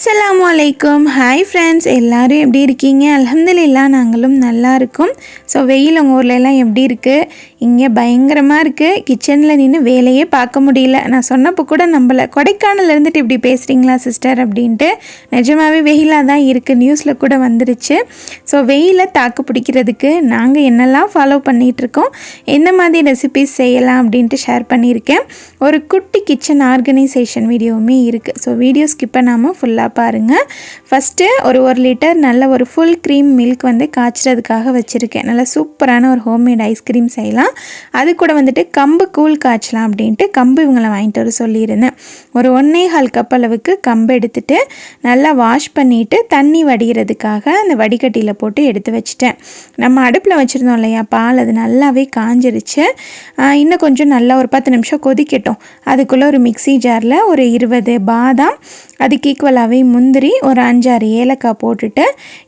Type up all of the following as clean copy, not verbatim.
அஸ்ஸலாமு அலைக்கும். Hi friends, எல்லோரும் எப்படி இருக்கீங்க? அல்ஹம்துலில்லாஹ் நாங்களும் நல்லா இருக்கோம். ஸோ வெயில் உங்கள் ஊர்லெலாம் எப்படி இருக்குது? இங்கே பயங்கரமாக இருக்குது. கிச்சனில் நின்று வேலையே பார்க்க முடியல. நான் சொன்னப்போ கூட நம்பலை, கொடைக்கானல் இருந்துட்டு இப்படி பேசுகிறீங்களா சிஸ்டர் அப்படின்ட்டு. நிஜமாகவே வெயிலாக தான் இருக்குது, நியூஸில் கூட வந்துருச்சு. ஸோ வெயிலை தாக்கு பிடிக்கிறதுக்கு நாங்கள் என்னெல்லாம் ஃபாலோ பண்ணிகிட்ருக்கோம், எந்த மாதிரி ரெசிபீஸ் செய்யலாம் அப்படின்ட்டு ஷேர் பண்ணியிருக்கேன். ஒரு குட்டி கிச்சன் ஆர்கனைசேஷன் வீடியோவுமே இருக்குது. ஸோ வீடியோ ஸ்கிப் பண்ணாமல் ஃபுல்லாக பாருங்கள். ஃபஸ்ட்டு ஒரு லிட்டர் நல்ல ஒரு ஃபுல் க்ரீம் மில்க் வந்து காய்ச்சறதுக்காக வச்சுருக்கேன். நல்லா சூப்பரான ஒரு ஹோம்மேட் ஐஸ்கிரீம் செய்யலாம். அது கூட வந்துட்டு கம்பு கூழ் காய்ச்சலாம் அப்படின்ட்டு கம்பு இவங்களை வாங்கிட்டு வர சொல்லியிருந்தேன். ஒரு 1.25 கப் அளவுக்கு கம்பு எடுத்துகிட்டு நல்லா வாஷ் பண்ணிவிட்டு தண்ணி வடிகிறதுக்காக அந்த வடிகட்டியில் போட்டு எடுத்து வச்சுட்டேன். நம்ம அடுப்பில் வச்சுருந்தோம் இல்லையா பால், அது நல்லாவே காஞ்சிருச்சு. இன்னும் கொஞ்சம் நல்லா ஒரு 10 நிமிஷம் கொதிக்கட்டும். அதுக்குள்ளே ஒரு மிக்ஸி ஜாரில் ஒரு 20 பாதாம், அதுக்கு ஈக்குவலாகவே முந்திரி, ஒரு 5-6 ஏலக்காய் போட்டுட்டு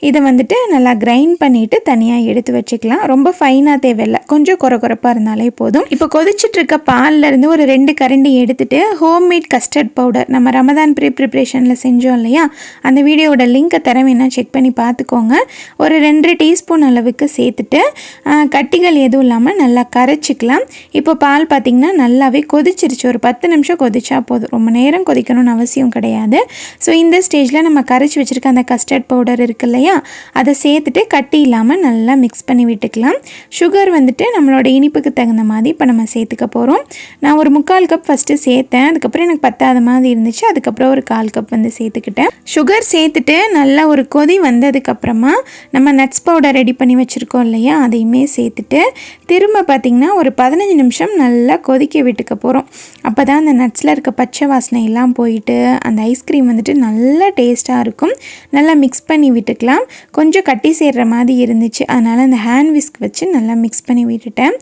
இதை வந்துட்டு நல்லா கிரைண்ட் பண்ணிவிட்டு தனியாக எடுத்து வச்சுக்கலாம். ரொம்ப ஃபைனாக தேவையில்லை, கொஞ்சம் குறப்பாக இருந்தாலே போதும். இப்போ கொதிச்சிட்ருக்க பால்லேருந்து ஒரு 2 கரண்டி எடுத்துகிட்டு ஹோம்மேட் கஸ்டர்ட் பவுடர் நம்ம ரமதான் ப்ரிப்ரேஷனில் செஞ்சோம் இல்லையா, அந்த வீடியோவோட லிங்க்கை தர வேணால் செக் பண்ணி பார்த்துக்கோங்க. ஒரு 2 டீஸ்பூன் அளவுக்கு சேர்த்துட்டு கட்டிகள் எதுவும் இல்லாமல் நல்லா கரைச்சிக்கலாம். இப்போ பால் பார்த்திங்கன்னா நல்லாவே கொதிச்சிருச்சு. ஒரு 10 நிமிஷம் கொதிச்சா போதும், ரொம்ப நேரம் கொதிக்கணும்னு அவசியம் கிடையாது. ஸோ இந்த ஸ்டேஜில் நம்ம கரைச்சி வச்சுருக்க அந்த கஸ்டர்ட் பவுடர் இருக்குது இல்லையா, அதை சேர்த்துட்டு கட்டி இல்லாமல் நல்லா மிக்ஸ் பண்ணி விட்டுக்கலாம். சுகர் வந்துட்டு நம்மளோட இனிப்புக்கு தகுந்த மாதிரி இப்போ நம்ம சேர்த்துக்க போகிறோம். நான் ஒரு 3/4 கப் ஃபஸ்ட்டு சேர்த்தேன், அதுக்கப்புறம் எனக்கு பத்தாத மாதிரி இருந்துச்சு. அதுக்கப்புறம் ஒரு 1/4 கப் வந்து சேர்த்துக்கிட்டேன். சுகர் சேர்த்துட்டு நல்லா ஒரு கொதி வந்ததுக்கப்புறமா நம்ம நட்ஸ் பவுடர் ரெடி பண்ணி வச்சுருக்கோம் இல்லையா, அதையுமே சேர்த்துட்டு திரும்ப பார்த்திங்கன்னா ஒரு 15 நிமிஷம் நல்லா கொதிக்க விட்டுக்க போகிறோம். அப்போ தான் அந்த நட்ஸில் இருக்க பச்சை வாசனை எல்லாம் போயிட்டு அந்த ஐஸ்கிரீம் வந்துட்டு நல்லா டேஸ்ட்டாக இருக்கும். நல்லா மிக்ஸ் பண்ணி விட்டுக்கலாம். கொஞ்சம் கட்டி சேர்கிற மாதிரி இருந்துச்சு, அதனால் அந்த ஹேண்ட் விஸ்க் வச்சு நல்லா மிக்ஸ் பண்ணி விட்டுட்டேன்.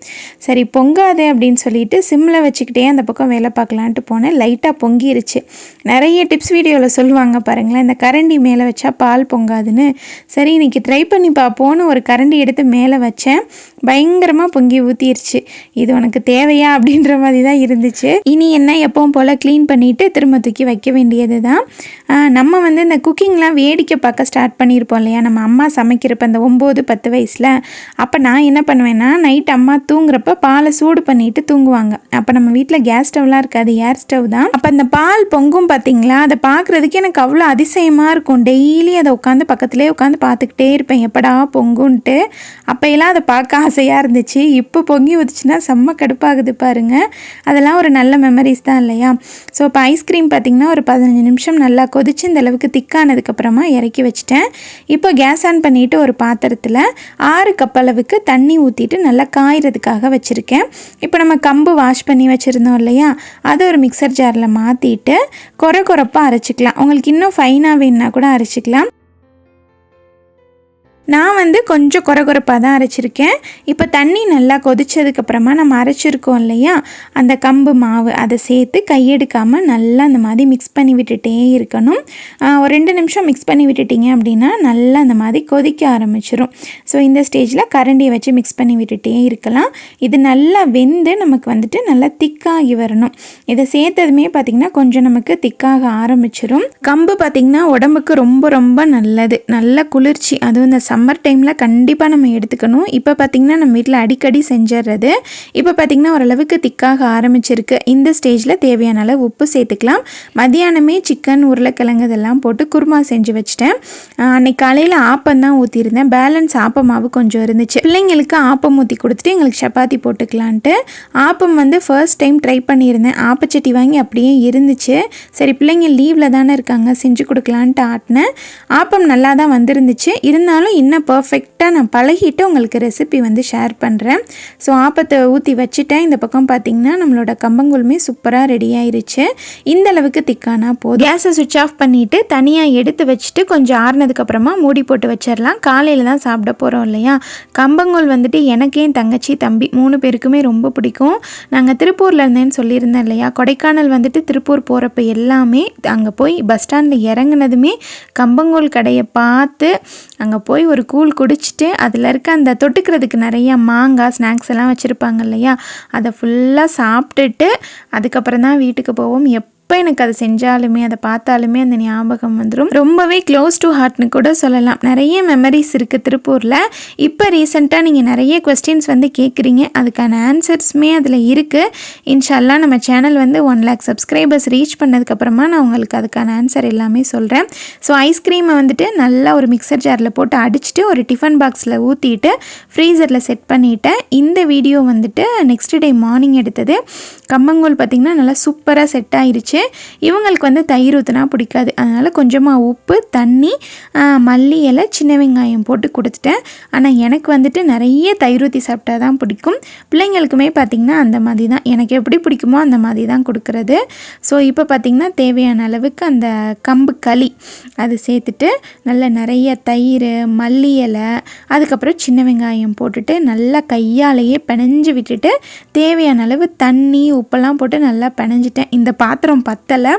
சரி பொங்காது அப்படின்னு சொல்லிட்டு சிம்மில் வச்சுக்கிட்டே அந்த பக்கம் வேலை பார்க்கலான்ட்டு போனேன். லைட்டாக பொங்கிருச்சு. நிறைய டிப்ஸ் வீடியோவில் சொல்லுவாங்க பாருங்களேன், இந்த கரண்டி மேலே வச்சா பால் பொங்காதுன்னு. சரி இன்றைக்கி ட்ரை பண்ணி பார்ப்போன்னு ஒரு கரண்டி எடுத்து மேலே வச்சேன். பயங்கரமாக பொங்கி ஊற்றிருச்சு. இது உனக்கு தேவையா அப்படின்ற மாதிரி தான் இருந்துச்சு. இனி என்ன, எப்பவும் போல் க்ளீன் பண்ணிவிட்டு திரும்ப தூக்கி வைக்க வேண்டியது தான். நம்ம வந்து இந்த குக்கிங்லாம் வேடிக்கை பார்க்க ஸ்டார்ட் பண்ணியிருப்போம் இல்லையா, நம்ம அம்மா சமைக்கிறப்ப அந்த 9-10 வயசில். அப்போ நான் என்ன பண்ணுவேன்னா, நைட் அம்மா தூங்குறப்ப பாலை சூடு பண்ணிவிட்டு தூங்குவாங்க. அப்போ நம்ம வீட்டில் கேஸ் ஸ்டவ்லாம் இருக்காது, ஏர் ஸ்டவ் தான். அப்போ அந்த பால் பொங்கும் பார்த்திங்களா, அதை பார்க்குறதுக்கு எனக்கு அவ்வளோ அதிசயமாக இருக்கும். டெய்லி அதை உட்காந்து பக்கத்துலேயே உட்காந்து பார்த்துக்கிட்டே இருப்பேன், எப்படா பொங்குன்ட்டு. அப்போயெல்லாம் அதை பார்க்க ஆசையாக இருந்துச்சு. இப்போ பொங்கி ஊற்றுச்சுன்னா செம்ம கடுப்பாகுது பாருங்கள். அதெல்லாம் ஒரு நல்ல மெமரிஸ் தான் இல்லையா. ஸோ இப்போ ஐஸ்கிரீம் பார்த்திங்கன்னா ஒரு 15 நிமிஷம் நல்லா கொதிச்சு இந்த அளவுக்கு திக்கானதுக்கப்புறமா இறக்கி வச்சுட்டேன். இப்போ கேஸ் ஆன் பண்ணிவிட்டு ஒரு பாத்திரத்தில் 6 கப் அளவுக்கு தண்ணி ஊற்றிட்டு நல்லா காய்கிறதுக்காக வச்சுருக்கேன். இப்போ நம்ம கம்பு வாஷ் பண்ணி வச்சுருந்தோம் இல்லையா, அதை ஒரு மிக்சர் ஜாரில் மாற்றிட்டு குறப்பாக அரைச்சிக்கலாம். உங்களுக்கு இன்னும் ஃபைனாக வேணுன்னா கூட அரைச்சிக்கலாம். நான் வந்து கொஞ்சம் குறப்பாக தான் அரைச்சிருக்கேன். இப்போ தண்ணி நல்லா கொதிச்சதுக்கப்புறமா நம்ம அரைச்சிருக்கோம் இல்லையா அந்த கம்பு மாவு, அதை சேர்த்து கையெடுக்காமல் நல்லா அந்த மாதிரி மிக்ஸ் பண்ணி விட்டுட்டே இருக்கணும். ஒரு 2 நிமிஷம் மிக்ஸ் பண்ணி விட்டுட்டிங்க அப்படின்னா நல்லா அந்த மாதிரி கொதிக்க ஆரம்பிச்சிடும். ஸோ இந்த ஸ்டேஜில் கரண்டியை வச்சு மிக்ஸ் பண்ணி விட்டுட்டே இருக்கலாம். இது நல்லா வெந்து நமக்கு வந்துட்டு நல்லா திக்காகி வரணும். இதை சேர்த்ததுமே பார்த்திங்கன்னா கொஞ்சம் நமக்கு திக்காக ஆரம்பிச்சிடும். கம்பு பார்த்திங்கன்னா உடம்புக்கு ரொம்ப ரொம்ப நல்லது, நல்ல குளிர்ச்சி. அதுவும் இந்த சம்மர் டைமில் கண்டிப்பாக நம்ம எடுத்துக்கணும். இப்போ பார்த்திங்கன்னா நம்ம வீட்டில் அடிக்கடி செஞ்சிடுறது. இப்போ பார்த்திங்கன்னா ஓரளவுக்கு திக்காக ஆரம்பிச்சிருக்கு. இந்த ஸ்டேஜில் தேவையான அளவு உப்பு சேர்த்துக்கலாம். மதியானமே சிக்கன், உருளைக்கிழங்கு இதெல்லாம் போட்டு குருமா செஞ்சு வச்சிட்டேன். அன்றைக்கி காலையில் ஆப்பம் தான் ஊற்றிருந்தேன். பேலன்ஸ் ஆப்ப மாவு கொஞ்சம் இருந்துச்சு. பிள்ளைங்களுக்கு ஆப்பம் ஊற்றி கொடுத்துட்டு எங்களுக்கு சப்பாத்தி போட்டுக்கலான்ட்டு ஆப்பம் வந்து ஃபர்ஸ்ட் டைம் ட்ரை பண்ணியிருந்தேன். ஆப்பச்சட்டி வாங்கி அப்படியே இருந்துச்சு. சரி பிள்ளைங்க லீவில் தானே இருக்காங்க, செஞ்சு கொடுக்கலான்ட்டு ஆட்டினேன். ஆப்பம் நல்லா தான் வந்துருந்துச்சு. இருந்தாலும் இன்னும் பர்ஃபெக்டாக நான் பழகிட்டு உங்களுக்கு ரெசிபி வந்து ஷேர் பண்ணுறேன். ஸோ ஆப்பத்தை ஊற்றி வச்சுட்டேன். இந்த பக்கம் பார்த்திங்கன்னா நம்மளோட கம்பங்கூழுமே சூப்பராக ரெடி ஆயிருச்சு. இந்த அளவுக்கு திக்கானா போதும். கேஸை சுவிட்ச் ஆஃப் பண்ணிவிட்டு தனியாக எடுத்து வச்சுட்டு கொஞ்சம் ஆறுனதுக்கப்புறமா மூடி போட்டு வச்சிடலாம். காலையில் தான் சாப்பிட போகிறோம் இல்லையா. கம்பங்கூழ் வந்துட்டு எனக்கே தங்கச்சி தம்பி 3 பேருக்குமே ரொம்ப பிடிக்கும். நாங்கள் திருப்பூரில் இருந்தேன்னு சொல்லியிருந்தேன் இல்லையா, கொடைக்கானல் வந்துட்டு திருப்பூர் போகிறப்ப எல்லாமே அங்கே போய் பஸ் ஸ்டாண்டில் இறங்குனதுமே கம்பங்கூழ் கடையை பார்த்து அங்கே போய் ஒரு கூழ் குடிச்சிட்டு அதில் இருக்க அந்த தொட்டுக்கிறதுக்கு நிறைய மாங்காய் ஸ்நாக்ஸ் எல்லாம் வச்சுருப்பாங்க இல்லையா, அதை ஃபுல்லாக சாப்பிட்டுட்டு அதுக்கப்புறம் தான் வீட்டுக்கு போவோம். இப்போ எனக்கு அதை செஞ்சாலுமே அதை பார்த்தாலுமே அந்த ஞாபகம் வந்துடும். ரொம்பவே க்ளோஸ் டு ஹார்ட்னு கூட சொல்லலாம். நிறைய மெமரிஸ் இருக்குது திருப்பூரில். இப்போ ரீசெண்டாக நீங்கள் நிறைய கொஸ்டின்ஸ் வந்து கேட்குறீங்க, அதுக்கான ஆன்சர்ஸுமே அதில் இருக்குது. இன்ஷால்லா நம்ம சேனல் வந்து 1 lakh சப்ஸ்கிரைபர்ஸ் ரீச் பண்ணதுக்கப்புறமா நான் உங்களுக்கு அதுக்கான ஆன்சர் எல்லாமே சொல்கிறேன். ஸோ ஐஸ்கிரீமை வந்துட்டு நல்லா ஒரு மிக்சர் ஜாரில் போட்டு அடிச்சுட்டு ஒரு டிஃபன் பாக்ஸில் ஊற்றிட்டு ஃப்ரீசரில் செட் பண்ணிவிட்டேன். இந்த வீடியோ வந்துட்டு நெக்ஸ்ட் டே மார்னிங் எடுத்தது. கம்மங்கூழ் பார்த்திங்கன்னா நல்லா சூப்பராக செட் ஆகிருச்சு. இவங்களுக்கு வந்து தயிர் ஊற்றினா பிடிக்காது, அதனால் கொஞ்சமாக உப்பு, தண்ணி, மல்லி இலை, சின்ன வெங்காயம் போட்டு கொடுத்துட்டேன். ஆனால் எனக்கு வந்துட்டு நிறைய தயிர் ஊற்றி சாப்பிட்டா தான் பிடிக்கும். பிள்ளைங்களுக்குமே பார்த்திங்கன்னா அந்த மாதிரி தான், எனக்கு எப்படி பிடிக்குமோ அந்த மாதிரி தான் கொடுக்குறது. ஸோ இப்போ பார்த்திங்கன்னா தேவையான அளவுக்கு அந்த கம்பு களி அது சேர்த்துட்டு நல்லா நிறைய தயிர், மல்லி இலை, அதுக்கப்புறம் சின்ன வெங்காயம் போட்டுட்டு நல்லா கையாலேயே பிணைஞ்சு விட்டுட்டு தேவையான அளவு தண்ணி, உப்பெல்லாம் போட்டு நல்லா பிணைஞ்சிட்டேன். இந்த பாத்திரம் பத்தலை,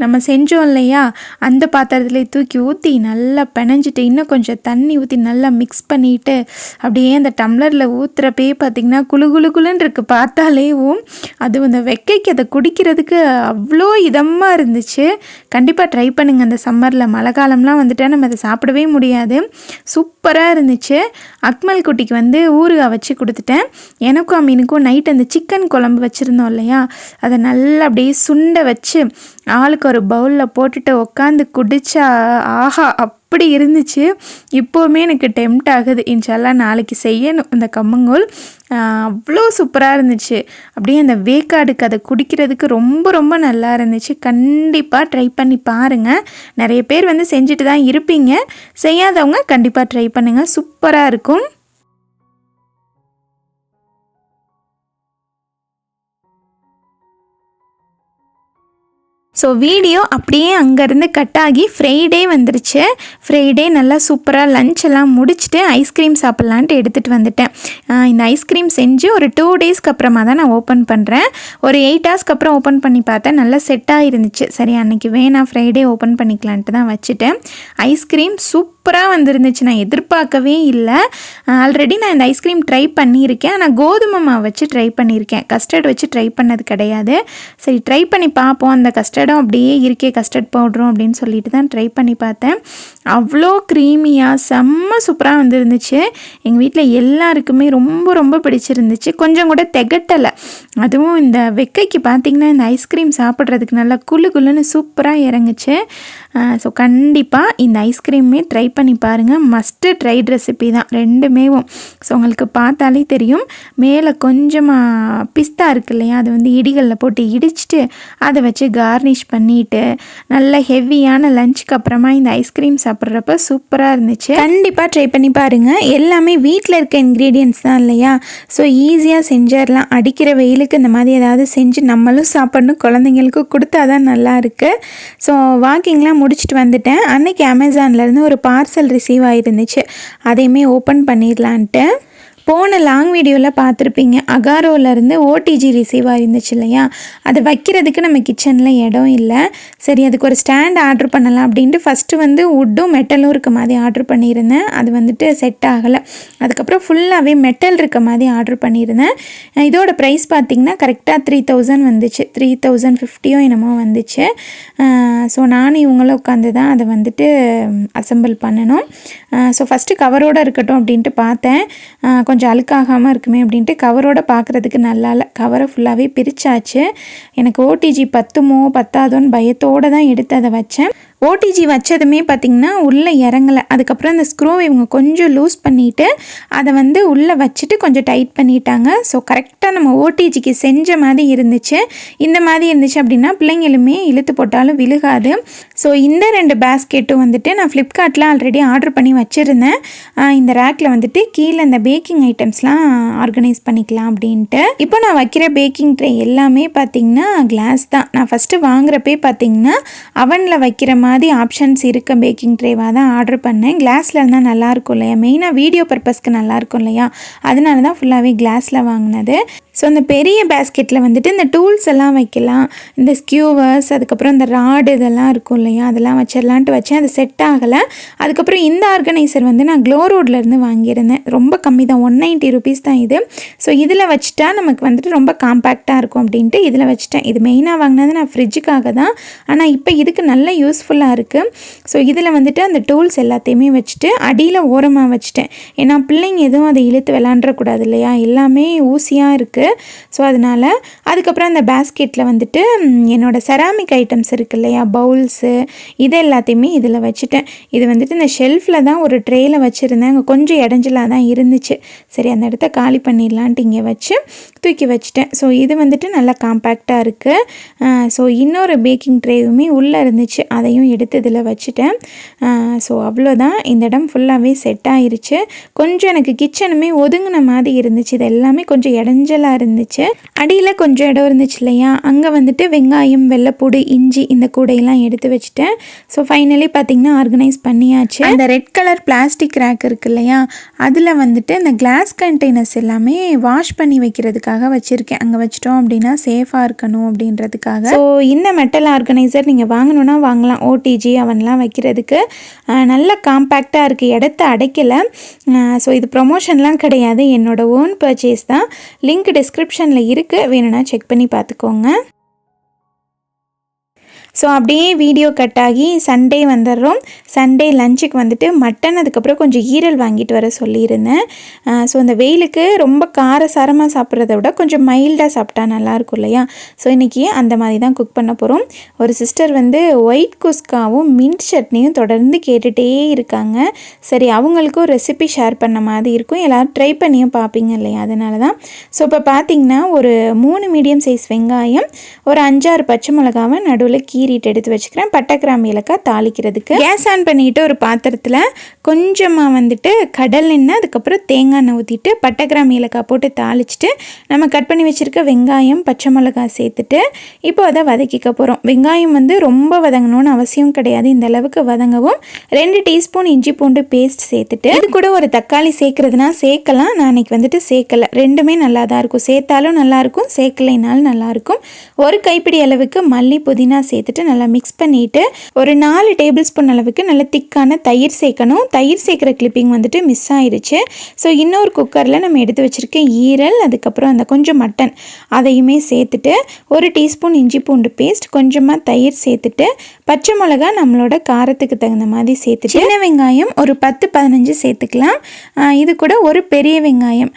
நம்ம செஞ்சோம் இல்லையா, அந்த பாத்திரத்தில் தூக்கி ஊற்றி நல்லா பிணைஞ்சிட்டு இன்னும் கொஞ்சம் தண்ணி ஊற்றி நல்லா மிக்ஸ் பண்ணிவிட்டு அப்படியே அந்த டம்ளரில் ஊற்றுறப்பே பார்த்திங்கன்னா குளுன்னு இருக்குது பார்த்தாலேவும். அது அந்த வெக்கைக்கு அதை குடிக்கிறதுக்கு அவ்வளோ இதமாக இருந்துச்சு. கண்டிப்பாக ட்ரை பண்ணுங்கள். அந்த சம்மரில் மழை காலம்லாம் வந்துட்டால் நம்ம அதை சாப்பிடவே முடியாது. சூப்பராக இருந்துச்சு. அக்மல் குட்டிக்கு வந்து ஊறுகாய் வச்சு கொடுத்துட்டேன். எனக்கும் அம்மீனுக்கும் நைட் அந்த சிக்கன் குழம்பு வச்சுருந்தோம் இல்லையா, அதை நல்லா அப்படியே சுண்டை வச்சு ஆளுக்கு ஒரு பவுலில் போட்டுட்டு உட்காந்து குடிச்சா ஆஹா அப்படி இருந்துச்சு. இப்போவுமே எனக்கு டெம்ட் ஆகுது. இன்ஷால்லா நாளைக்கு செய்யணும் இந்த கம்மங்கூழ். அவ்வளோ சூப்பராக இருந்துச்சு. அப்படியே அந்த வேக்காடுக்கு அதை குடிக்கிறதுக்கு ரொம்ப ரொம்ப நல்லா இருந்துச்சு. கண்டிப்பாக ட்ரை பண்ணி பாருங்கள். நிறைய பேர் வந்து செஞ்சுட்டு தான் இருப்பீங்க, செய்யாதவங்க கண்டிப்பாக ட்ரை பண்ணுங்கள், சூப்பராக இருக்கும். ஸோ வீடியோ அப்படியே அங்கேருந்து கட் ஆகி ஃப்ரைடே வந்துருச்சு. ஃப்ரைடே நல்லா சூப்பராக லஞ்ச் எல்லாம் முடிச்சுட்டு ஐஸ்கிரீம் சாப்பிட்லான்ட்டு எடுத்துகிட்டு வந்துட்டேன். இந்த ஐஸ்கிரீம் செஞ்சு ஒரு 2 டேஸ்க்கு அப்புறமா தான் நான் ஓப்பன் பண்ணுறேன். ஒரு 8 ஹவர்ஸ்க்கு அப்புறம் ஓப்பன் பண்ணி பார்த்தேன், நல்லா செட்டாக இருந்துச்சு. சரி அன்றைக்கி வேணாம், ஃப்ரைடே ஓப்பன் பண்ணிக்கலான்ட்டு தான் வச்சுட்டேன். ஐஸ்கிரீம் சூப்பராக வந்துருந்துச்சு. நான் எதிர்பார்க்கவே இல்லை. ஆல்ரெடி நான் இந்த ஐஸ்கிரீம் ட்ரை பண்ணியிருக்கேன், ஆனால் கோதுமை மாவு வச்சு ட்ரை பண்ணியிருக்கேன், கஸ்டர்ட் வச்சு ட்ரை பண்ணது கிடையாது. சரி ட்ரை பண்ணி பார்ப்போம், அந்த கஸ்டர்டும் அப்படியே இருக்கே கஸ்டர்ட் பவுடரும் அப்படின்னு சொல்லிட்டு தான் ட்ரை பண்ணி பார்த்தேன். அவ்வளோ க்ரீமியாக செம்ம சூப்பராக வந்துருந்துச்சு. எங்கள் வீட்டில் எல்லாருக்குமே ரொம்ப ரொம்ப பிடிச்சிருந்துச்சு. கொஞ்சம் கூட திகட்டலை. அதுவும் இந்த வெக்கைக்கு பார்த்திங்கன்னா இந்த ஐஸ்கிரீம் சாப்பிட்றதுக்கு நல்லா குளுன்னு சூப்பராக இறங்குச்சு. ஸோ கண்டிப்பாக இந்த ஐஸ்கிரீமே ட்ரை பண்ணி பாருங்கள். மஸ்ட்டு ட்ரைட் ரெசிபி தான் ரெண்டுமேவும். ஸோ உங்களுக்கு பார்த்தாலே தெரியும். மேலே கொஞ்சமாக பிஸ்தா இருக்கு இல்லையா, அது வந்து இடிகளில் போட்டு இடிச்சிட்டு அதை வச்சு கார்னிஷ் பண்ணிவிட்டு நல்ல ஹெவியான லஞ்சுக்கு அப்புறமா இந்த ஐஸ்கிரீம் சாப்பிட்றப்ப சூப்பராக இருந்துச்சு. கண்டிப்பாக ட்ரை பண்ணி பாருங்கள். எல்லாமே வீட்டில் இருக்க இன்க்ரீடியன்ட்ஸ் தான் இல்லையா, ஸோ ஈஸியாக செஞ்சிடலாம். அடிக்கிற வெயிலுக்கு இந்த மாதிரி ஏதாவது செஞ்சு நம்மளும் சாப்பிட்ணும், குழந்தைங்களுக்கும் கொடுத்தா தான் நல்லா இருக்குது. ஸோ வாக்கிங்லாம் முடிச்சுட்டு வந்துட்டேன். அன்றைக்கி அமேசான்லேருந்து ஒரு பார்சல் ரிசீவ் ஆகிருந்துச்சு, அதையுமே ஓப்பன் பண்ணிடலான்ட்டு. போன லாங் வீடியோவில் பார்த்துருப்பீங்க, அகாரோலேருந்து ஓடிஜி ரிசீவ் ஆகிருந்துச்சு இல்லையா, அதை வைக்கிறதுக்கு நம்ம கிச்சனில் இடம் இல்லை. சரி அதுக்கு ஒரு ஸ்டாண்ட் ஆர்டர் பண்ணலாம் அப்படின்ட்டு ஃபஸ்ட்டு வந்து வுட்டும் மெட்டலும் இருக்க மாதிரி ஆர்டர் பண்ணியிருந்தேன். அது வந்துட்டு செட் ஆகலை. அதுக்கப்புறம் ஃபுல்லாகவே மெட்டல் இருக்க மாதிரி ஆர்டர் பண்ணியிருந்தேன். இதோட ப்ரைஸ் பார்த்திங்கன்னா கரெக்டாக 3000 வந்துச்சு, 3050 என்னமோ வந்துச்சு. ஸோ நானும் இவங்களும் உட்காந்து தான் அதை வந்துட்டு அசம்பிள் பண்ணணும். ஸோ ஃபஸ்ட்டு கவரோடு இருக்கட்டும் அப்படின்ட்டு பார்த்தேன். கொஞ்சம் அழுக்காகாமல் இருக்குமே அப்படின்ட்டு கவரோடு பார்க்குறதுக்கு நல்லா இல்லை. கவரை ஃபுல்லாகவே பிரித்தாச்சு. எனக்கு ஓடிஜி பத்துமோ பத்தாதோன்னு பயத்தோடு தான் எடுத்து அதை வச்சேன். ஓடிஜி வச்சதுமே பார்த்திங்கன்னா உள்ளே இறங்கலை. அதுக்கப்புறம் அந்த ஸ்க்ரூவை இவங்க கொஞ்சம் லூஸ் பண்ணிவிட்டு அதை வந்து உள்ளே வச்சுட்டு கொஞ்சம் டைட் பண்ணிட்டாங்க. ஸோ கரெக்டாக நம்ம ஓடிஜிக்கு செஞ்ச மாதிரி இருந்துச்சு. இந்த மாதிரி இருந்துச்சு அப்படின்னா பிள்ளைங்களுமே இழுத்து போட்டாலும் விழுகாது. ஸோ இந்த 2 பேஸ்கெட்டும் வந்துட்டு நான் ஃப்ளிப்கார்ட்டில் ஆல்ரெடி ஆர்டர் பண்ணி வச்சுருந்தேன். இந்த ரேக்கில் வந்துட்டு கீழே இந்த பேக்கிங் ஐட்டம்ஸ்லாம் ஆர்கனைஸ் பண்ணிக்கலாம் அப்படின்ட்டு. இப்போ நான் வைக்கிற பேக்கிங் ட்ரே எல்லாமே பார்த்திங்கன்னா கிளாஸ் தான். நான் ஃபஸ்ட்டு வாங்குறப்பே பார்த்திங்கன்னா அவனில் வைக்கிற மாதிரி ஆப்ஷன்ஸ் இருக்க பேக்கிங் ட்ரேவாக தான் ஆர்டர் பண்ணேன். கிளாஸில் இருந்தால் நல்லாயிருக்கும் இல்லையா, மெயினாக வீடியோ பர்பஸ்க்கு நல்லாயிருக்கும் இல்லையா, அதனால தான் ஃபுல்லாகவே கிளாஸில் வாங்கினது. ஸோ அந்த பெரிய பேஸ்கெட்டில் வந்துட்டு இந்த டூல்ஸ் எல்லாம் வைக்கலாம், இந்த ஸ்கியூவர்ஸ், அதுக்கப்புறம் இந்த ராடு இதெல்லாம் இருக்கும் இல்லையா, அதெல்லாம் வச்சிடலான்ட்டு வச்சேன். அது செட் ஆகலை. அதுக்கப்புறம் இந்த ஆர்கனைசர் வந்து நான் க்ளோ ரோட்லேருந்து வாங்கியிருந்தேன். ரொம்ப கம்மி தான், 190 ருபீஸ் தான் இது. ஸோ இதில் வச்சுட்டா நமக்கு வந்துட்டு ரொம்ப காம்பேக்டாக இருக்கும் அப்படின்ட்டு இதில் வச்சுட்டேன். இது மெயினாக வாங்கினது நான் ஃப்ரிட்ஜுக்காக தான், ஆனால் இப்போ இதுக்கு நல்ல யூஸ்ஃபுல்லாக இருக்குது. ஸோ இதில் வந்துட்டு அந்த டூல்ஸ் எல்லாத்தையுமே வச்சுட்டு அடியில் ஓரமாக வச்சுட்டேன். ஏன்னா பிள்ளைங்க எதுவும் அதை இழுத்து விளாண்டுறக்கூடாது இல்லையா, எல்லாமே ஊசியாக இருக்குது. ஸோ அதனால் அதுக்கப்புறம் அந்த பேஸ்கெட்டில் வந்துட்டு என்னோடய செராமிக் ஐட்டம்ஸ் இருக்குது இல்லையா, பவுல்ஸு, இது எல்லாத்தையுமே இதில் வச்சுட்டேன். இது வந்துட்டு இந்த ஷெல்ஃபில் தான் ஒரு ட்ரேயில் வச்சுருந்தேன். அங்கே கொஞ்சம் இடைஞ்சலாக தான் இருந்துச்சு. சரி அந்த இடத்த காலி பண்ணிடலான்ட்டு இங்கே வச்சு தூக்கி வச்சுட்டேன். ஸோ இது வந்துட்டு நல்லா காம்பேக்டாக இருக்குது. ஸோ இன்னொரு பேக்கிங் ட்ரேவுமே உள்ளே இருந்துச்சு, அதையும் எடுத்து இதில் வச்சுட்டேன். ஸோ அவ்வளோதான், இந்த இடம் ஃபுல்லாகவே செட் ஆயிருச்சு. கொஞ்சம் எனக்கு கிச்சனுமே ஒதுங்கின மாதிரி இருந்துச்சு, இது எல்லாமே கொஞ்சம் இடைஞ்சலாக இருந்துச்சு. அடியில் கொஞ்சம் இடம் இருந்துச்சு இல்லையா, அங்கே வந்துட்டு வெங்காயம், வெள்ளைப்பூடு, இஞ்சி இந்த கூடையெல்லாம் எடுத்து வச்சுட்டேன். ஸோ ஃபைனலி பார்த்திங்கன்னா ஆர்கனைஸ் பண்ணியாச்சு. அந்த ரெட் கலர் பிளாஸ்டிக் ரேக் இருக்குது இல்லையா, அதில் வந்துட்டு இந்த கிளாஸ் கண்டெய்னர்ஸ் எல்லாமே வாஷ் பண்ணி வைக்கிறதுக்காக வச்சுருக்கேன். அங்கே வச்சிட்டோம் அப்படின்னா சேஃபாக இருக்கணும் அப்படின்றதுக்காக. ஸோ இந்த மெட்டல் ஆர்கனைசர் நீங்கள் வாங்கணுன்னா வாங்கலாம், ஓடிஜி அவன்லாம் வைக்கிறதுக்கு. நல்ல காம்பேக்டாக இருக்குது, இடத்த அடைக்கலை. ஸோ இது ப்ரொமோஷன்லாம் கிடையாது, என்னோடய ஓன் பர்ச்சேஸ் தான். லிங்க் டிஸ்கிரிப்ஷனில் இருக்குது, வேணும்னா செக் பண்ணி பார்த்துக்கோங்க. ஸோ அப்படியே வீடியோ கட் ஆகி சண்டே வந்துடுறோம். சண்டே லஞ்சுக்கு வந்துட்டு மட்டன், அதுக்கப்புறம் கொஞ்சம் ஈரல் வாங்கிட்டு வர சொல்லியிருந்தேன். ஸோ அந்த வெயிலுக்கு ரொம்ப காரசாரமாக சாப்பிட்றத விட கொஞ்சம் மைல்டாக சாப்பிட்டா நல்லாயிருக்கும் இல்லையா. ஸோ இன்றைக்கி அந்த மாதிரி தான் குக் பண்ண போகிறோம். ஒரு சிஸ்டர் வந்து ஒயிட் குஸ்காவும் மின்ட் சட்னியும் தொடர்ந்து கேட்டுகிட்டே இருக்காங்க. சரி அவங்களுக்கும் ரெசிபி ஷேர் பண்ண மாதிரி இருக்கும், எல்லோரும் ட்ரை பண்ணியும் பார்ப்பீங்க இல்லையா, அதனால தான். ஸோ இப்போ பார்த்திங்கன்னா ஒரு 3 மீடியம் சைஸ் வெங்காயம், ஒரு 5-6 பச்சை மிளகாவை நடுவில் கீறிட்டு எடுத்து வச்சுக்கிறேன். பட்டை, கிராம்பு, ஏலக்காய் தாளிக்கிறதுக்கு கேஸ் ஆன் பண்ணிவிட்டு ஒரு பாத்திரத்தில் கொஞ்சமாக வந்துட்டு கடல் எண்ணெய், அதுக்கப்புறம் தேங்காய் எண்ணெய் ஊற்றிட்டு பட்டை, கிராம்பு, ஏலக்காய் போட்டு தாளிச்சிட்டு நம்ம கட் பண்ணி வச்சுருக்க வெங்காயம், பச்சை மிளகாய் சேர்த்துட்டு இப்போ அதை வதக்கிக்க போகிறோம். வெங்காயம் வந்து ரொம்ப வதங்கணும்னு அவசியம் கிடையாது, இந்த அளவுக்கு வதங்கவும் 2 டீஸ்பூன் இஞ்சி பூண்டு பேஸ்ட் சேர்த்துட்டு இது கூட ஒரு தக்காளி சேர்க்குறதுனா சேர்க்கலாம். நான் அன்றைக்கி வந்துட்டு சேர்க்கலை, ரெண்டுமே நல்லா தான் இருக்கும். சேர்த்தாலும் நல்லாயிருக்கும், சேர்க்கலைனாலும் நல்லாயிருக்கும். ஒரு கைப்பிடி அளவுக்கு மல்லி, புதினா சேர்த்துட்டு நல்லா மிக்ஸ் பண்ணிவிட்டு ஒரு 4 டேபிள் ஸ்பூன் அளவுக்கு நல்ல திக்கான தயிர் சேர்க்கணும். தயிர் சேர்க்குற கிளிப்பிங் வந்துட்டு மிஸ் ஆயிடுச்சு. ஸோ இன்னொரு குக்கரில் நம்ம எடுத்து வச்சுருக்க ஈரல், அதுக்கப்புறம் அந்த கொஞ்சம் மட்டன் அதையுமே சேர்த்துட்டு ஒரு டீஸ்பூன் இஞ்சி பூண்டு பேஸ்ட், கொஞ்சமாக தயிர் சேர்த்துட்டு பச்சை மிளகா நம்மளோட காரத்துக்கு தகுந்த மாதிரி சேர்த்துட்டு சின்ன வெங்காயம் ஒரு 10-15 சேர்த்துக்கலாம். இது கூட ஒரு பெரிய வெங்காயம்,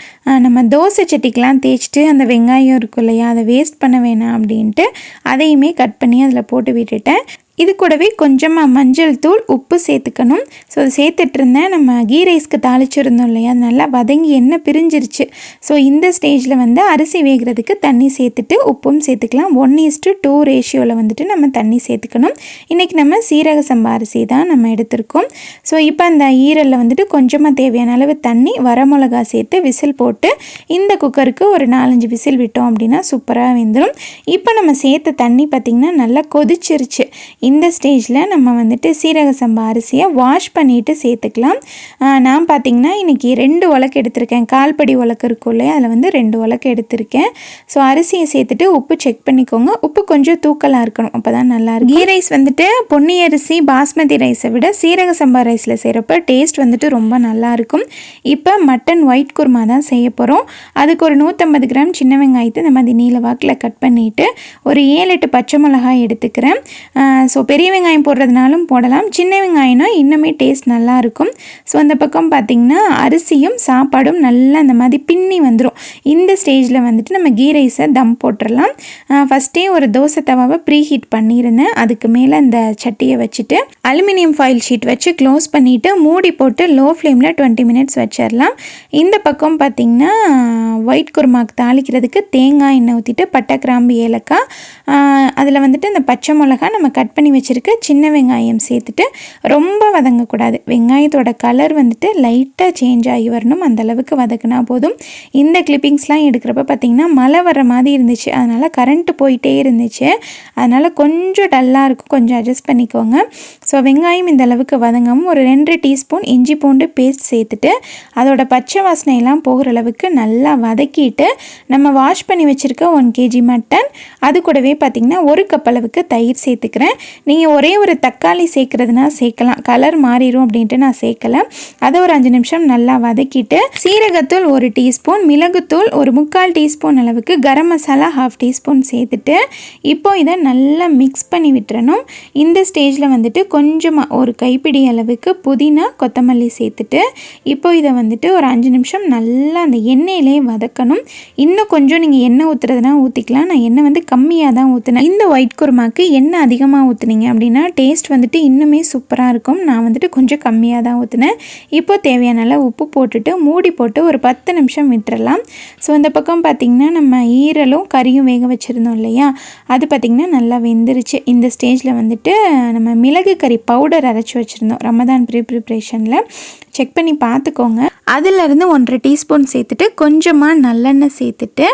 நம்ம தோசை சட்டிக்கெலாம் தேய்ச்சிட்டு அந்த வெங்காயம் இருக்கும் இல்லையா, அதை வேஸ்ட் பண்ண வேணாம் அப்படின்ட்டு அதையுமே கட் பண்ணி அதில் போட்டு விட்டுட்டேன். இது கூடவே கொஞ்சமாக மஞ்சள் தூள், உப்பு சேர்த்துக்கணும். ஸோ அதை சேர்த்துட்ருந்தேன். நம்ம கீ ரைஸ்க்கு தாளிச்சிருந்தோம் இல்லையா, அது நல்லா வதங்கி எண்ணெய் பிரிஞ்சிருச்சு. ஸோ இந்த ஸ்டேஜில் வந்து அரிசி வேகிறதுக்கு தண்ணி சேர்த்துட்டு உப்பும் சேர்த்துக்கலாம். 1:2 ரேஷியோவில் வந்துட்டு நம்ம தண்ணி சேர்த்துக்கணும். இன்றைக்கி நம்ம சீரக சம்பா அரிசி தான் நம்ம எடுத்திருக்கோம். ஸோ இப்போ அந்த ஈரலில் வந்துட்டு கொஞ்சமாக தேவையான அளவு தண்ணி, வரமிளகா சேர்த்து விசில் போட்டு இந்த குக்கருக்கு ஒரு 4-5 விசில் விட்டோம் அப்படின்னா சூப்பராக வெந்துடும். இப்போ நம்ம சேர்த்த தண்ணி பார்த்திங்கன்னா நல்லா கொதிச்சிருச்சு. இந்த ஸ்டேஜில் நம்ம வந்துட்டு சீரக சம்பா அரிசியை வாஷ் பண்ணிவிட்டு சேர்த்துக்கலாம். நான் பார்த்திங்கன்னா இன்றைக்கி 2 உலக்கு எடுத்திருக்கேன். கால்படி உலக்கு இருக்கும் இல்லையா, அதில் வந்து 2 உலக்கு எடுத்திருக்கேன். ஸோ அரிசியை சேர்த்துட்டு உப்பு செக் பண்ணிக்கோங்க. உப்பு கொஞ்சம் தூக்கலாக இருக்கணும், அப்போ தான் நல்லாயிருக்கும். கீ ரைஸ் வந்துட்டு பொன்னி அரிசி, பாஸ்மதி ரைஸை விட சீரக சம்பா ரைஸில் செய்கிறப்ப டேஸ்ட் வந்துட்டு ரொம்ப நல்லாயிருக்கும். இப்போ மட்டன் ஒயிட் குருமா தான் செய்ய போகிறோம். அதுக்கு ஒரு 150 கிராம் சின்ன வெங்காயத்தை இந்த மாதிரி நீல வாக்கில் கட் பண்ணிவிட்டு ஒரு 7-8 பச்சை மிளகாய் எடுத்துக்கிறேன். ஸோ பெரிய வெங்காயம் போடுறதுனாலும் போடலாம், சின்ன வெங்காயம்னா இன்னுமே டேஸ்ட் நல்லாயிருக்கும். ஸோ அந்த பக்கம் பார்த்திங்கன்னா அரிசியும் சாப்பாடும் நல்லா அந்த மாதிரி பின்னி வந்துடும். இந்த ஸ்டேஜில் வந்துட்டு நம்ம கீ ரைஸை தம் போட்டுடலாம். ஃபஸ்ட்டே ஒரு தோசை தவாவை ப்ரீ ஹீட் பண்ணியிருந்தேன். அதுக்கு மேலே அந்த சட்டியை வச்சுட்டு அலுமினியம் ஃபாயில் ஷீட் வச்சு க்ளோஸ் பண்ணிவிட்டு மூடி போட்டு லோ ஃப்ளேமில் 20 மினிட்ஸ் வச்சிடலாம். இந்த பக்கம் பார்த்திங்கன்னா ஒயிட் குருமாக்கு தாளிக்கிறதுக்கு தேங்காய் எண்ணெய் ஊற்றிட்டு பட்டை, கிராம்பு, ஏலக்காய், அதில் வந்துட்டு அந்த பச்சை மிளகா நம்ம கட் பண்ணி வச்சுருக்க சின்ன வெங்காயம் சேர்த்துட்டு ரொம்ப வதங்கக்கூடாது. வெங்காயத்தோட கலர் வந்துட்டு லைட்டாக சேஞ்ச் ஆகி வரணும், அந்தளவுக்கு வதக்குனா போதும். இந்த கிளிப்பிங்ஸ்லாம் எடுக்கிறப்ப பார்த்திங்கன்னா மழை வர மாதிரி இருந்துச்சு, அதனால் கரண்ட்டு போயிட்டே இருந்துச்சு. அதனால் கொஞ்சம் டல்லாக இருக்கும், கொஞ்சம் அட்ஜஸ்ட் பண்ணிக்கோங்க. ஸோ வெங்காயம் இந்த அளவுக்கு வதங்கவும் ஒரு 2 டீஸ்பூன் இஞ்சி பூண்டு பேஸ்ட் சேர்த்துட்டு அதோட பச்சை வாசனையெல்லாம் போகிற அளவுக்கு நல்லா வதக்கிட்டு நம்ம வாஷ் பண்ணி வச்சுருக்க 1 kg மட்டன், அது கூடவே பார்த்திங்கன்னா 1 கப் அளவுக்கு தயிர் சேர்த்துக்கிறேன். நீங்கள் ஒரே ஒரு தக்காளி சேர்க்குறதுனா சேர்க்கலாம், கலர் மாறிடும் அப்படின்ட்டு நான் சேர்க்கலை. அதை ஒரு 5 நிமிஷம் நல்லா வதக்கிட்டு சீரகத்தூள் 1 டீஸ்பூன், மிளகுத்தூள் ஒரு 3/4 டீஸ்பூன் அளவுக்கு, கரம் மசாலா 1/2 டீஸ்பூன் சேர்த்துட்டு இப்போ இதை நல்லா மிக்ஸ் பண்ணி விட்டுறணும். இந்த ஸ்டேஜில் வந்துட்டு கொஞ்சமாக ஒரு கைப்பிடி அளவுக்கு புதினா கொத்தமல்லி சேர்த்துட்டு இப்போ இதை வந்துட்டு ஒரு 5 நிமிஷம் நல்லா அந்த எண்ணெயிலே வதக்கணும். இன்னும் கொஞ்சம் நீங்கள் எண்ணெய் ஊற்றுறதுனா ஊற்றிக்கலாம், நான் எண்ணெய் வந்து கம்மியாக தான் ஊற்றினேன். இந்த ஒயிட் குருமாக்கு எண்ணெய் அதிகமாக ஊற்றுனீங்க அப்படின்னா டேஸ்ட் வந்துட்டு இன்னுமே சூப்பராக இருக்கும். நான் வந்துட்டு கொஞ்சம் கம்மியாக தான் ஊற்றினேன். இப்போ தேவையான அளவு உப்பு போட்டுட்டு மூடி போட்டு ஒரு 10 நிமிஷம் விட்டுறலாம். ஸோ இந்த பக்கம் பார்த்திங்கன்னா நம்ம ஈரலும் கறியும் வேக வச்சுருந்தோம் இல்லையா, அது பார்த்திங்கன்னா நல்லா வெந்துருச்சு. இந்த ஸ்டேஜில் வந்துட்டு நம்ம மிளகு கறி பவுடர் அரைச்சி வச்சுருந்தோம் ரமதான் ப்ரிப்ரேஷனில், செக் பண்ணி பார்த்துக்கோங்க. அதிலிருந்து 1/2 டீஸ்பூன் சேர்த்துட்டு கொஞ்சமாக நல்லெண்ணெய் சேர்த்துட்டு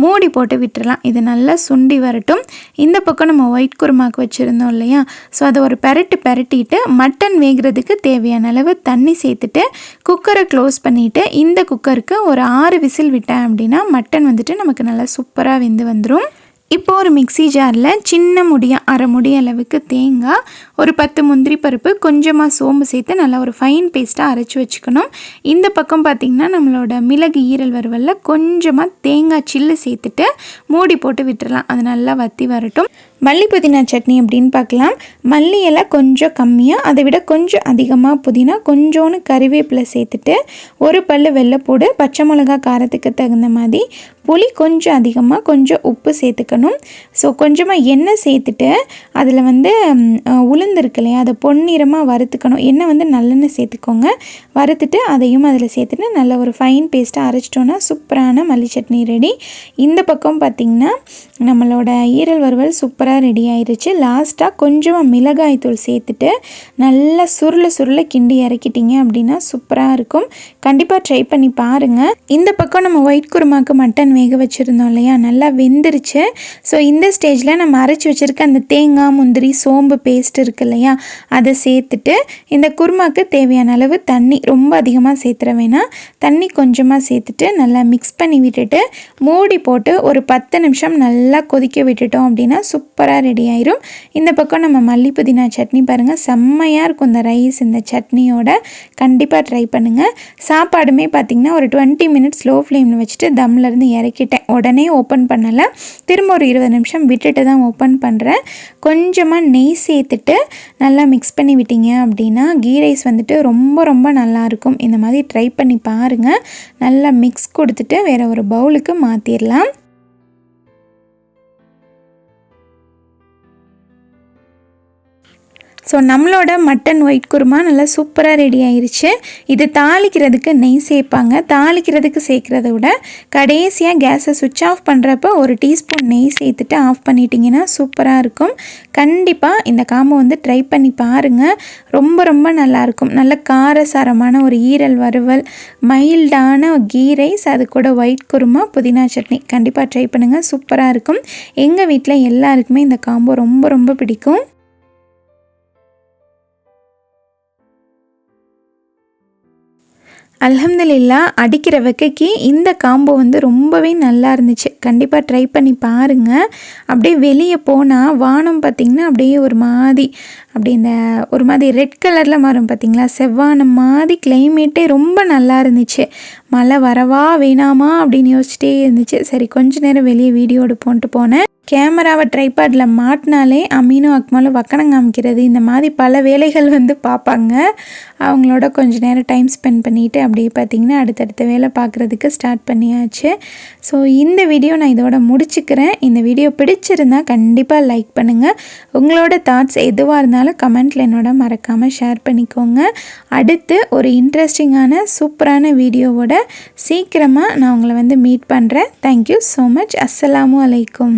மூடி போட்டு விட்டுறலாம். இது நல்லா சுண்டி வரட்டும். இந்த பக்கம் நம்ம ஒயிட் குருமாக்கு வச்சுருந்தோம் இல்லையா, ஸோ அதை ஒரு பெரட்டிட்டு மட்டன் வேகிறதுக்கு தேவையான அளவு தண்ணி சேர்த்துட்டு குக்கரை க்ளோஸ் பண்ணிவிட்டு இந்த குக்கருக்கு ஒரு 6 விசில் விட்டேன் அப்படின்னா மட்டன் வந்துட்டு நமக்கு நல்லா சூப்பராக வெந்து வந்துடும். இப்போ ஒரு மிக்ஸி ஜாரில் சின்ன முடியாக 1/2 முடி அளவுக்கு தேங்காய், ஒரு 10 முந்திரி பருப்பு, கொஞ்சமாக சோம்பு சேர்த்து நல்லா ஒரு ஃபைன் பேஸ்ட்டாக அரைச்சி வச்சுக்கணும். இந்த பக்கம் பார்த்திங்கன்னா நம்மளோட மிளகு ஈரல் வறுவலில் கொஞ்சமாக தேங்காய் சில்லு சேர்த்துட்டு மூடி போட்டு விட்டுறலாம், அது நல்லா வற்றி வரட்டும். மல்லி புதினா சட்னி அப்படின்னு பார்க்கலாம். மல்லி இலை கொஞ்சம் கம்மியாக, அதை விட கொஞ்சம் அதிகமாக புதினா, கொஞ்சோன்னு கறிவேப்பிலை சேர்த்துட்டு ஒரு பல் வெள்ளைப்பூடு, பச்சை மிளகா காரத்துக்கு தகுந்த மாதிரி, புளி கொஞ்சம் அதிகமாக, கொஞ்சம் உப்பு சேர்த்துக்கணும். ஸோ கொஞ்சமாக எண்ணெய் சேர்த்துட்டு அதில் வந்து உளுந்து இருக்கு இல்லையா, அதை பொன்னிறமாக வறுத்துக்கணும். எண்ணெய் வந்து நல்லெண்ணெய் சேர்த்துக்கோங்க. வறுத்துட்டு அதையும் அதில் சேர்த்துட்டு நல்ல ஒரு ஃபைன் பேஸ்ட்டாக அரைச்சிட்டோன்னா சூப்பரான மல்லி சட்னி ரெடி. இந்த பக்கம் பார்த்திங்கன்னா நம்மளோட ஈரல் வறுவல் சூப்பராக ரெடி ஆயிடுச்சு. லாஸ்ட்டாக கொஞ்சமாக மிளகாய் தூள் சேர்த்துட்டு நல்லா சுருள கிண்டி இறக்கிட்டிங்க அப்படின்னா சூப்பராக இருக்கும். கண்டிப்பாக ட்ரை பண்ணி பாருங்கள். இந்த பக்கம் நம்ம ஒயிட் குருமாக்கு மட்டன் வேக வச்சுருந்தோம் இல்லையா, நல்லா வெந்துருச்சு. ஸோ இந்த ஸ்டேஜில் நம்ம அரைச்சி வச்சுருக்க அந்த தேங்காய் முந்திரி சோம்பு பேஸ்ட் இருக்கு இல்லையா, அதை சேர்த்துட்டு இந்த குருமாக்கு தேவையான அளவு தண்ணி, ரொம்ப அதிகமாக சேர்த்துற வேணாம், தண்ணி கொஞ்சமாக சேர்த்துட்டு நல்லா மிக்ஸ் பண்ணி விட்டுட்டு மூடி போட்டு ஒரு 10 நிமிஷம் நல்லா கொதிக்க விட்டுட்டோம் அப்படின்னா சூப்பராக ரெடி ஆயிரும். இந்த பக்கம் நம்ம மல்லி புதினா சட்னி பாருங்கள், செம்மையாக இருக்கும் இந்த ரைஸ் இந்த சட்னியோட. கண்டிப்பாக ட்ரை பண்ணுங்கள். சாப்பாடுமே பார்த்திங்கன்னா ஒரு 20 மினிட்ஸ் லோ ஃப்ளேமில் வச்சுட்டு தம்லேருந்து இறக்கிட்டேன். உடனே ஓப்பன் பண்ணலை, திரும்ப ஒரு 20 நிமிஷம் விட்டுட்டு தான் ஓப்பன் பண்ணுறேன். கொஞ்சமாக நெய் சேர்த்துட்டு நல்லா மிக்ஸ் பண்ணி விட்டீங்க அப்படின்னா கீ ரைஸ் வந்துட்டு ரொம்ப ரொம்ப நல்லாயிருக்கும். இந்த மாதிரி ட்ரை பண்ணி பாருங்கள். நல்லா மிக்ஸ் கொடுத்துட்டு வேறு ஒரு பவுலுக்கு மாற்றிடலாம். ஸோ நம்மளோட மட்டன் ஒயிட் குருமா நல்லா சூப்பராக ரெடி ஆயிடுச்சு. இது தாளிக்கிறதுக்கு நெய் சேர்ப்பாங்க. தாளிக்கிறதுக்கு சேர்க்குறத விட கடைசியாக கேஸை சுவிட்ச் ஆஃப் பண்ணுறப்ப ஒரு டீஸ்பூன் நெய் சேர்த்துட்டு ஆஃப் பண்ணிட்டீங்கன்னா சூப்பராக இருக்கும். கண்டிப்பாக இந்த காம்போ வந்து ட்ரை பண்ணி பாருங்கள். ரொம்ப ரொம்ப நல்லாயிருக்கும். நல்ல காரசாரமான ஒரு ஈரல் வறுவல், மைல்டான கீ ரைஸ், அது கூட ஒயிட் குருமா, புதினா சட்னி. கண்டிப்பாக ட்ரை பண்ணுங்கள், சூப்பராக இருக்கும். எங்கள் வீட்டில் எல்லாருக்குமே இந்த காம்போ ரொம்ப ரொம்ப பிடிக்கும். அல்ஹம்துலில்லா, அடிக்கிற வெக்கைக்கு இந்த காம்போ வந்து ரொம்பவே நல்லா இருந்துச்சு. கண்டிப்பாக ட்ரை பண்ணி பாருங்கள். அப்படியே வெளியே போனால் வானம் பார்த்திங்கன்னா அப்படியே ஒரு மாதிரி ரெட் கலரில் மாறும் பார்த்திங்களா, செவ்வானம் மாதிரி கிளைமேட்டே ரொம்ப நல்லா இருந்துச்சு. மழை வரவா வேணாமா அப்படின்னு யோசிச்சிட்டே இருந்துச்சு. சரி கொஞ்ச நேரம் வெளியே வீடியோ எடுப்போன்ட்டு போனேன். கேமராவை ட்ரைபாடில் மாட்டினாலே அமீனும் அக்மலும் வக்கணம் காமிக்கிறது, இந்த மாதிரி பல வேலைகள் வந்து பார்ப்பாங்க. அவங்களோட கொஞ்சம் நேரம் டைம் ஸ்பெண்ட் பண்ணிவிட்டு அப்படியே பார்த்திங்கன்னா அடுத்தடுத்த வேலை பார்க்குறதுக்கு ஸ்டார்ட் பண்ணியாச்சு. ஸோ இந்த வீடியோ நான் இதோட முடிச்சுக்கிறேன். இந்த வீடியோ பிடிச்சிருந்தால் கண்டிப்பாக லைக் பண்ணுங்கள். உங்களோட தாட்ஸ் எதுவாக இருந்தாலும் கமெண்ட்டில் என்னோட மறக்காமல் ஷேர் பண்ணிக்கோங்க. அடுத்து ஒரு இன்ட்ரெஸ்டிங்கான சூப்பரான வீடியோவோட சீக்கிரமாக நான் உங்களை வந்து மீட் பண்ணுறேன். Thank you so much. அஸ்ஸலாமு அலைக்கும்.